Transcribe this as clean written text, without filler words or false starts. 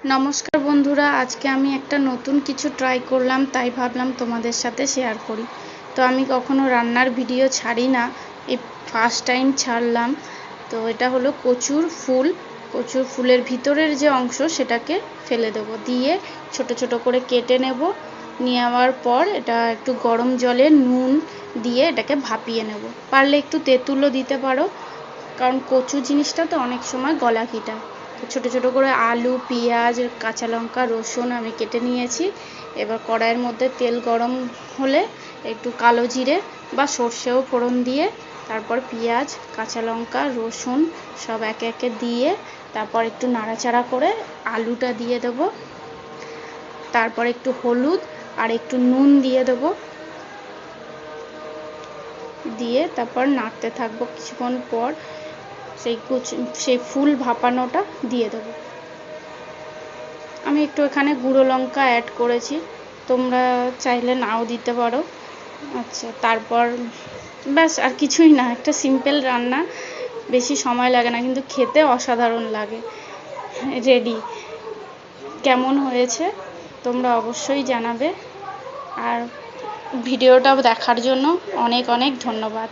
নমস্কার বন্ধুরা, আজকে আমি একটা নতুন কিছু ট্রাই করলাম, তাই ভাবলাম তোমাদের সাথে শেয়ার করি। তো আমি কখনো রান্নার ভিডিও ছাড়ি না, এই ফার্স্ট টাইম ছাড়লাম। তো এটা হলো কচুর ফুলের ভিতরের যে অংশ সেটাকে ফেলে দেবো, দিয়ে ছোট ছোট করে কেটে নেওয়ার পর এটা একটু গরম জলে নুন দিয়ে এটাকে ভাপিয়ে নেব। পারলে একটু তেঁতুলও দিতে পারো, কারণ কচু জিনিসটা তো অনেক সময় গলা কিটায়। ছোট ছোট করে আলু, পেঁয়াজ, কাঁচা লঙ্কা, রসুন আমি কেটে নিয়েছি। এবার কড়াইয়ের মধ্যে তেল গরম হলে একটু কালো জিরে বা সর্ষেও ফোড়ন দিয়ে তারপর পেঁয়াজ, কাঁচা লঙ্কা, রসুন সব একে একে দিয়ে তারপর একটু নাড়াচাড়া করে আলুটা দিয়ে দেবো। তারপর একটু হলুদ আর একটু নুন দিয়ে দেবো, দিয়ে তারপর নাড়তে থাকবো। কিছুক্ষণ পর সেই ফুল ভাপানোটা দিয়ে দেবো। আমি একটু এখানে গুঁড়ো লঙ্কা অ্যাড করেছি, তোমরা চাইলে নাও দিতে পারো। আচ্ছা, তারপর ব্যাস, আর কিছুই না, একটা সিম্পল রান্না, বেশি সময় লাগে না, কিন্তু খেতে অসাধারণ লাগে। রেডি। কেমন হয়েছে তোমরা অবশ্যই জানাবে, আর ভিডিওটা দেখার জন্য অনেক অনেক ধন্যবাদ।